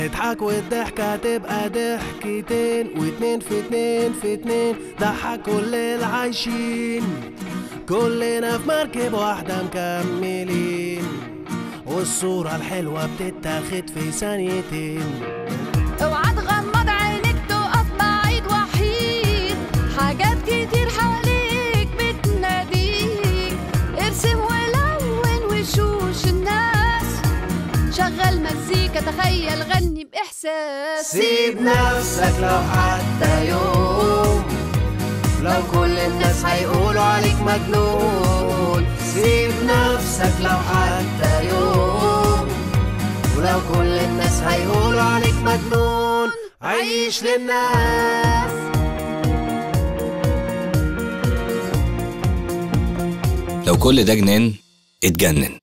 اضحك والضحكة تبقى ضحكتين، واتنين في اتنين في اتنين ضحك كل العايشين. كلنا في مركب واحدة مكملين، والصورة الحلوة بتتاخد في ثانيتين. اوعى تغمض عينك تقف بعيد وحيد، حاجات كتير حواليك بتناديك. ارسم ولون وشوش الناس، شغل مزيكا تخيل غني بإحساس. سيب نفسك لو حتى يوم، لو كل الناس هيقولوا عليك مجنون. سيب نفسك لو حتى يوم، ولو كل الناس هيقولوا عليك مجنون. عيش للناس. لو كل ده جنان اتجنن.